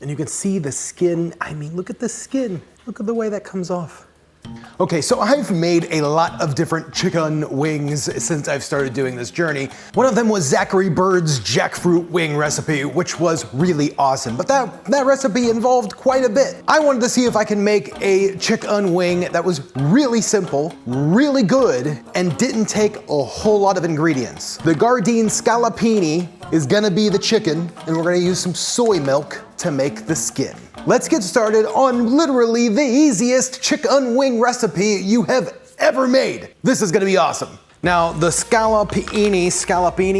And you can see the skin. I mean, look at the skin. Look at the way that comes off. Okay, so I've made a lot of different chicken wings since I've started doing this journey. One of them was Zachary Bird's jackfruit wing recipe, which was really awesome. But that recipe involved quite a bit. I wanted to see if I can make a chicken wing that was really simple, really good, and didn't take a whole lot of ingredients. The Gardein scallopini is gonna be the chicken, and we're gonna use some soy milk to make the skin. Let's get started on literally the easiest chicken wing recipe you have ever made. This is gonna be awesome. Now, the scallopini,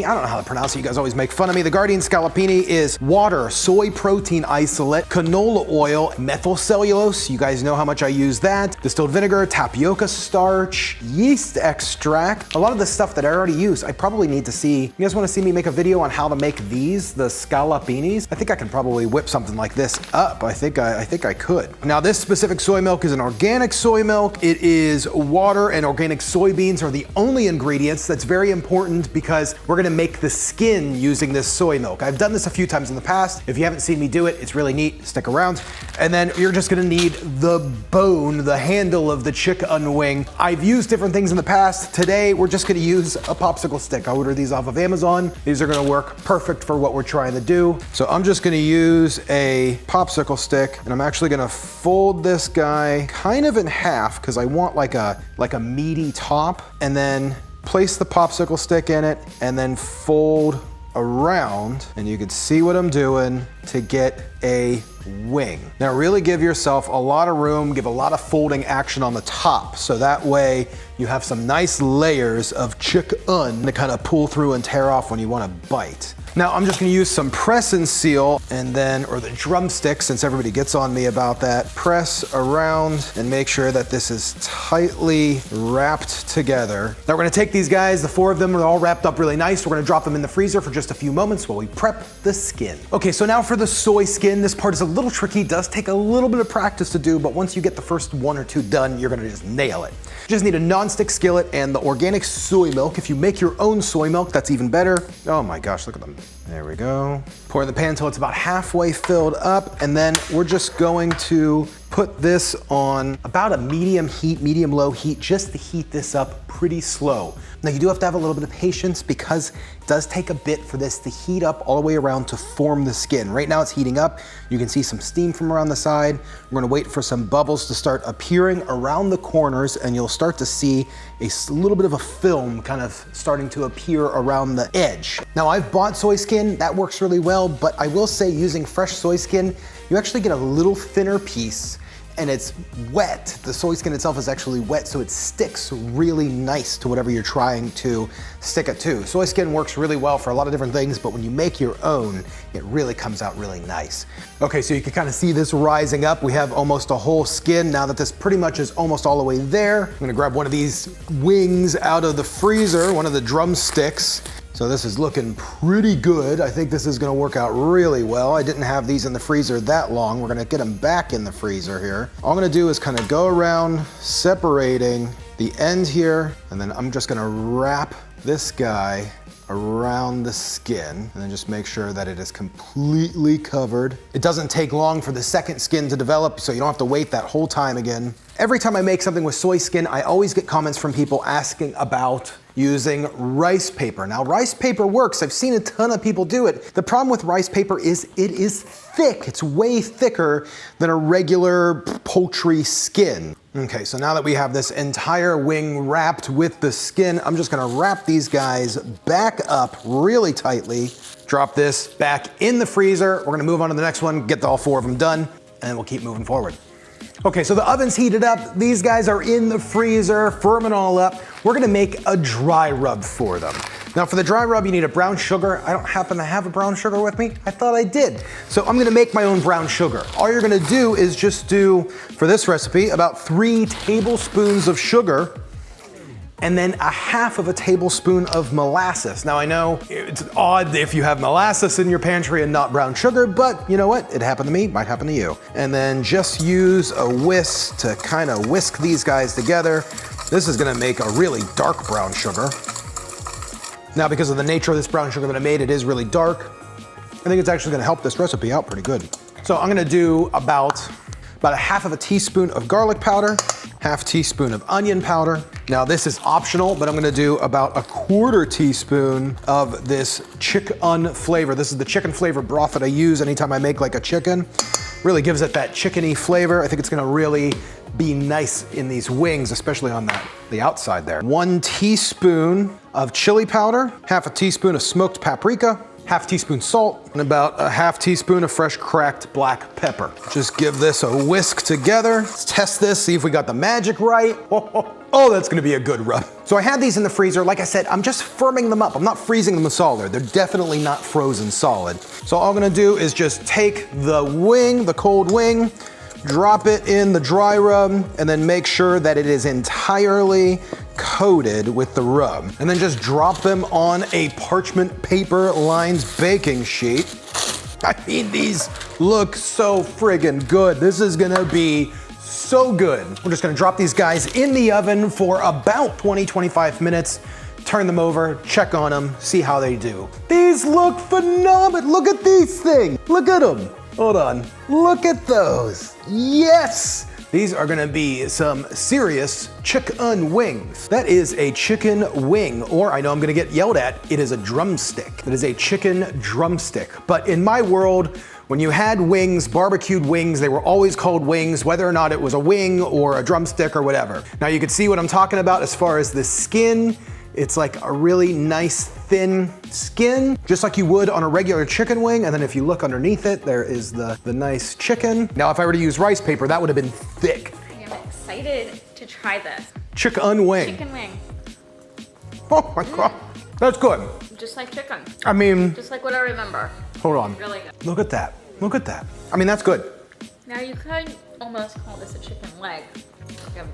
I don't know how to pronounce it, you guys always make fun of me. The Gardein scallopini is water, soy protein isolate, canola oil, methyl cellulose, you guys know how much I use that, distilled vinegar, tapioca starch, yeast extract, a lot of the stuff that I already use. I probably need to see, you guys wanna see me make a video on how to make these, the scallopinis? I think I can probably whip something like this up. I think I could. Now, this specific soy milk is an organic soy milk. It is water and organic soybeans are the only ingredients. That's very important because we're gonna make the skin using this soy milk. I've done this a few times in the past. If you haven't seen me do it, it's really neat. Stick around. And then you're just gonna need the bone, the handle of the chicken wing. I've used different things in the past. Today, we're just gonna use a popsicle stick. I ordered these off of Amazon. These are gonna work perfect for what we're trying to do. So I'm just gonna use a popsicle stick, and I'm actually gonna fold this guy kind of in half because I want like a meaty top, and then place the popsicle stick in it and then fold around, and you can see what I'm doing to get a wing. Now really give yourself a lot of room, give a lot of folding action on the top, so that way you have some nice layers of chicken to kind of pull through and tear off when you want to bite. Now I'm just gonna use some press and seal and then, or the drumsticks, since everybody gets on me about that, press around and make sure that this is tightly wrapped together. Now we're gonna take these guys, the 4 of them are all wrapped up really nice. We're gonna drop them in the freezer for just a few moments while we prep the skin. Okay, so now for the soy skin, this part is a little tricky, does take a little bit of practice to do, but once you get the first 1 or 2 done, you're gonna just nail it. You just need a non-stick skillet and the organic soy milk. If you make your own soy milk, that's even better. Oh my gosh, look at them. There we go. Pour in the pan until it's about halfway filled up, and then we're just going to put this on about a medium heat, medium low heat, just to heat this up pretty slow. Now you do have to have a little bit of patience because it does take a bit for this to heat up all the way around to form the skin. Right now it's heating up. You can see some steam from around the side. We're gonna wait for some bubbles to start appearing around the corners, and you'll start to see a little bit of a film kind of starting to appear around the edge. Now I've bought soy skin, that works really well, but I will say using fresh soy skin, you actually get a little thinner piece, and it's wet. The soy skin itself is actually wet, so it sticks really nice to whatever you're trying to stick it to. Soy skin works really well for a lot of different things, but when you make your own, it really comes out really nice. Okay, so you can kind of see this rising up. We have almost a whole skin. Now that this pretty much is almost all the way there, I'm gonna grab one of these wings out of the freezer, one of the drumsticks. So this is looking pretty good. I think this is gonna work out really well. I didn't have these in the freezer that long. We're gonna get them back in the freezer here. All I'm gonna do is kind of go around separating the end here, and then I'm just gonna wrap this guy around the skin, and then just make sure that it is completely covered. It doesn't take long for the second skin to develop, so you don't have to wait that whole time again. Every time I make something with soy skin, I always get comments from people asking about using rice paper. Now, rice paper works. I've seen a ton of people do it. The problem with rice paper is it is thick. It's way thicker than a regular poultry skin. Okay, so now that we have this entire wing wrapped with the skin, I'm just gonna wrap these guys back up really tightly, drop this back in the freezer. We're gonna move on to the next one, get all 4 of them done, and we'll keep moving forward. Okay, so the oven's heated up. These guys are in the freezer, firming all up. We're gonna make a dry rub for them. Now for the dry rub, you need a brown sugar. I don't happen to have a brown sugar with me. I thought I did. So I'm gonna make my own brown sugar. All you're gonna do is just do, for this recipe, about 3 tablespoons of sugar, and then a half of a tablespoon of molasses. Now I know it's odd if you have molasses in your pantry and not brown sugar, but you know what? It happened to me, might happen to you. And then just use a whisk to kind of whisk these guys together. This is gonna make a really dark brown sugar. Now because of the nature of this brown sugar that I made, it is really dark. I think it's actually gonna help this recipe out pretty good. So I'm gonna do about a half of a teaspoon of garlic powder, half teaspoon of onion powder. Now this is optional, but I'm gonna do about a quarter teaspoon of this chicken flavor. This is the chicken flavor broth that I use anytime I make like a chicken. Really gives it that chickeny flavor. I think it's gonna really be nice in these wings, especially on the outside there. 1 teaspoon of chili powder, half a teaspoon of smoked paprika, half teaspoon salt, and about a half teaspoon of fresh cracked black pepper. Just give this a whisk together. Let's test this, see if we got the magic right. Oh, that's gonna be a good rub. So I had these in the freezer. Like I said, I'm just firming them up. I'm not freezing them solid. They're definitely not frozen solid. So all I'm gonna do is just take the wing, the cold wing, drop it in the dry rub, and then make sure that it is entirely coated with the rub. And then just drop them on a parchment paper lined baking sheet. I mean, these look so friggin' good. This is gonna be so good. We're just gonna drop these guys in the oven for about 20-25 minutes, turn them over, check on them, see how they do. These look phenomenal. Look at these things. Look at them. Hold on. Look at those. Yes! These are gonna be some serious chicken wings. That is a chicken wing, or I know I'm gonna get yelled at, it is a drumstick. It is a chicken drumstick. But in my world, when you had wings, barbecued wings, they were always called wings, whether or not it was a wing or a drumstick or whatever. Now you can see what I'm talking about as far as the skin. It's like a really nice thin skin, just like you would on a regular chicken wing. And then if you look underneath it, there is the nice chicken. Now, if I were to use rice paper, that would have been thick. I am excited to try this. Chicken wing. Chicken wing. Oh my God, that's good. Just like chicken. I mean, Just like what I remember. hold on. Really good. Look at that, look at that. I mean, that's good. Now you could almost call this a chicken leg. Like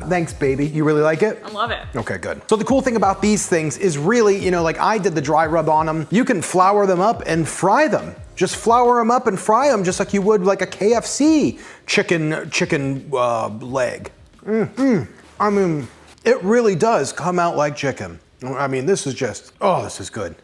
Thanks, baby. You really like it? I love it. Okay, good. So the cool thing about these things is really, you know, like I did the dry rub on them. You can flour them up and fry them. Just flour them up and fry them just like you would like a KFC chicken leg. I mean, it really does come out like chicken. I mean, this is just, oh, this is good.